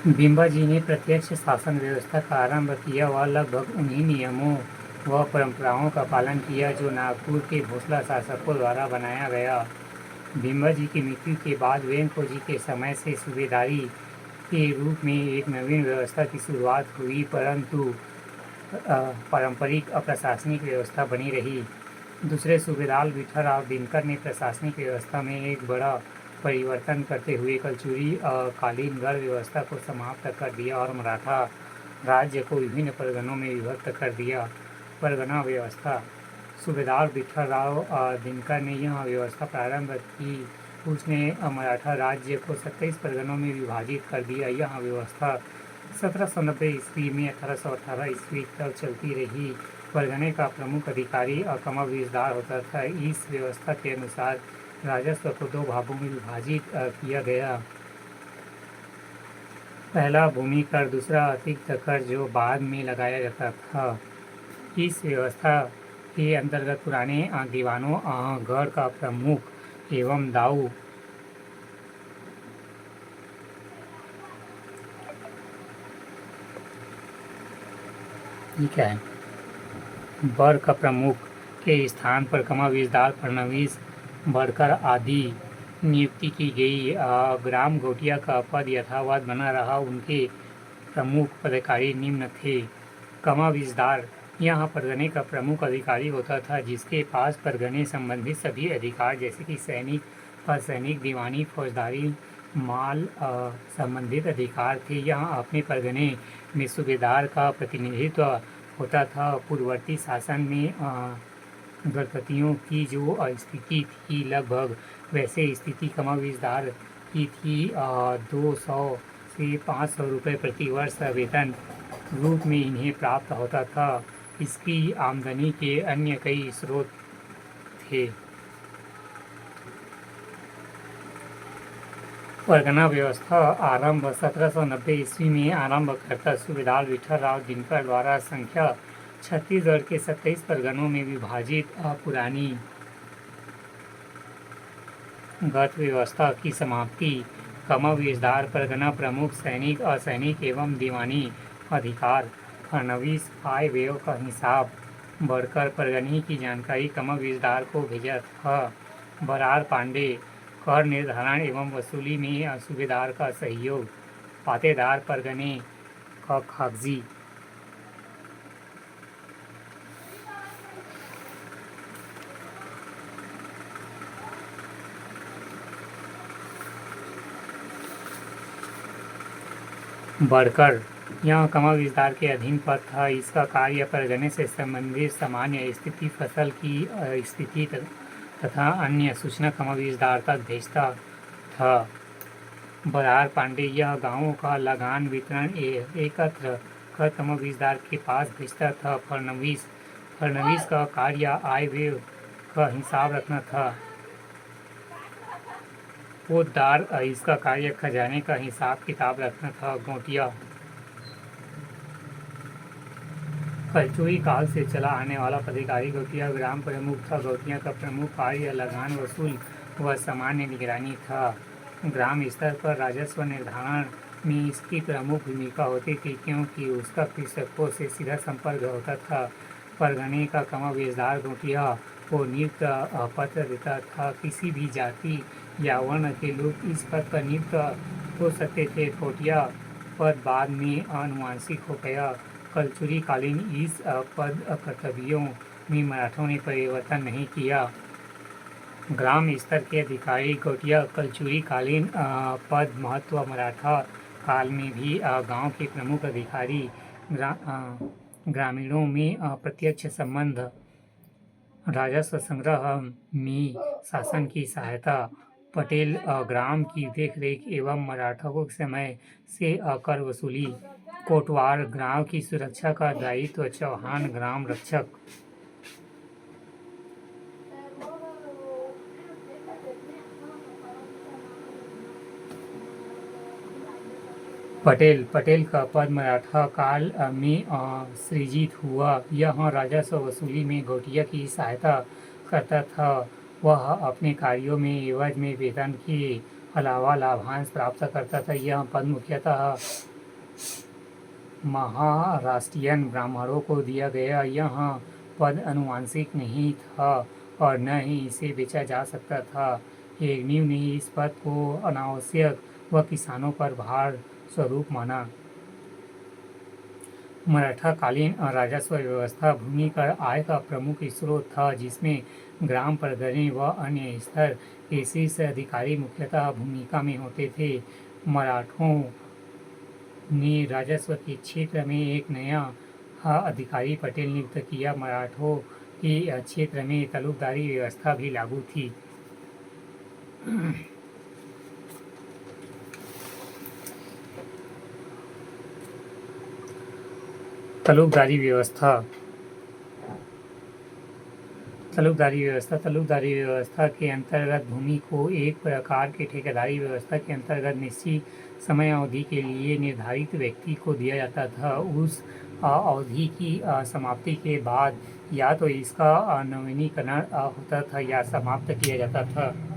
भीमबा जी ने प्रत्यक्ष शासन व्यवस्था का आरंभ किया। वह लगभग उन्हीं नियमों व परंपराओं का पालन किया जो नागपुर के भोसला शासकों द्वारा बनाया गया। भीमबा जी की मृत्यु के बाद वेंको जी के समय से सूबेदारी के रूप में एक नवीन व्यवस्था की शुरुआत हुई, परंतु पारंपरिक प्रशासनिक व्यवस्था बनी रही। दूसरे सूबेदार विठलराव दिनकर ने प्रशासनिक व्यवस्था में एक बड़ा परिवर्तन करते हुए कलचुरी कालीन गढ़ व्यवस्था को समाप्त कर दिया और मराठा राज्य को विभिन्न परगनों में विभक्त कर दिया। परगना व्यवस्था। सूबेदार विठलराव दिनकर ने यह व्यवस्था प्रारंभ की। उसने मराठा राज्य को 27 परगनों में विभाजित कर दिया। यह व्यवस्था 1790 ईस्वी में 1818 ईस्वी तक चलती रही। परगने का प्रमुख अधिकारी कमाविजदार होता था। इस व्यवस्था के अनुसार राजस्व को दो भागों में विभाजित किया गया। पहला भूमि कर, दूसरा अतिरिक्त कर जो बाद में लगाया जाता था। इस व्यवस्था के अंतर्गत पुराने दीवानों गढ़ का प्रमुख एवं दाऊ क्या है बर का प्रमुख के स्थान पर कमाविजदार फडणवीस बड़कर आदि नियुक्ति की गई। ग्राम घोटिया का पद यथावत बना रहा। उनके प्रमुख अधिकारी निम्न थे। कमाविजदार यहाँ परगने का प्रमुख अधिकारी होता था, जिसके पास परगने संबंधित सभी अधिकार जैसे कि सैनिक, असैनिक, दीवानी, फौजदारी, माल संबंधित अधिकार थे। यहाँ अपने परगने में सूबेदार का प्रतिनिधित्व होता था। पूर्ववर्ती शासन में गणपतियों की जो स्थिति थी, लगभग वैसे स्थिति कमाविजदार की थी। 200 से 500 रुपये प्रति वर्ष वेतन रूप में इन्हें प्राप्त होता था। इसकी आमदनी के अन्य कई स्रोत थे। परगना व्यवस्था आरंभ 1790 ईस्वी में आरंभ करता सूबेदार विठलराव दिनकर द्वारा संख्या छत्तीसगढ़ के 27 परगनों में विभाजित पुरानी गढ़ व्यवस्था की समाप्ति। कमाविजदार, परगना प्रमुख, सैनिक, असैनिक एवं दीवानी अधिकार, फडणवीस आय व्यय का हिसाब, बढ़कर परगने की जानकारी कमाविजदार को भेजा था। बरार पांडे, कर निर्धारण एवं वसूली में सूबेदार का सहयोग। पातेदार, परगने का कागजी बढ़कर यह कमाविजदार के अधीन पद था। इसका कार्य परगने से संबंधित सामान्य स्थिति, फसल की स्थिति तथा अन्य सूचना कमाविजदार तक भेजता था। बरार पांडे यह गांवों का लगान वितरण एकत्र कर कमाविजदार के पास भेजता था। फडणवीस का कार्य आय व्यय का हिसाब रखना था। पोतदार, इसका कार्य खजाने का हिसाब किताब रखना था। गोटिया कलचुई काल से चला आने वाला अधिकारी गोटिया ग्राम प्रमुख था। गोटिया का प्रमुख कार्य लगान वसूल व सामान्य निगरानी था। ग्राम स्तर पर राजस्व निर्धारण में इसकी प्रमुख भूमिका होती थी, क्योंकि उसका कृषकों से सीधा संपर्क होता था। परगने का कमाविजदार गोटिया को नियुक्त पत्र देता था। किसी भी जाति या वर्ण के लोग इस पद पर नियुक्त हो सकते थे। गोटिया पद बाद में आनुवंशिक हो गया। कलचुरी कालीन इस पद कर्तव्यों में मराठों ने परिवर्तन नहीं किया। ग्राम स्तर के अधिकारी गोटिया कलचुरी कालीन पद महत्व। मराठा काल में भी गांव के प्रमुख अधिकारी ग्रामीणों में प्रत्यक्ष संबंध, राजस्व संग्रह में शासन की सहायता, पटेल ग्राम की देखरेख एवं मराठों के समय से कर वसूली। कोटवार गांव की सुरक्षा का दायित्व। चौहान ग्राम रक्षक। पटेल का पद मराठा काल में सृजित हुआ। यह राजस्व वसूली में गोटिया की सहायता करता था। वह अपने कार्यों में एवज में वेतन के अलावा लाभांश प्राप्त करता था। यह पद मुख्यतः महाराष्ट्रियन ब्राह्मणों को दिया गया यह पद आनुवंशिक नहीं था और न ही इसे बेचा जा सकता था। हेगनिव ने इस पद को अनावश्यक व किसानों पर भार स्वरूप माना। मराठाकालीन राजस्व व्यवस्था भूमि कर आय का प्रमुख स्रोत था, जिसमें ग्राम प्रधानी व अन्य स्तर के शीर्ष अधिकारी मुख्यतः भूमिका में होते थे। मराठों ने राजस्व के क्षेत्र में एक नया अधिकारी पटेल नियुक्त किया। मराठों के क्षेत्र में तलुकदारी व्यवस्था भी लागू थी। तलुकदारी व्यवस्था के अंतर्गत भूमि को एक प्रकार के ठेकेदारी व्यवस्था के अंतर्गत निश्चित समय अवधि के लिए निर्धारित व्यक्ति को दिया जाता था। उस अवधि की समाप्ति के बाद या तो इसका नवीनीकरण होता था या समाप्त किया जाता था।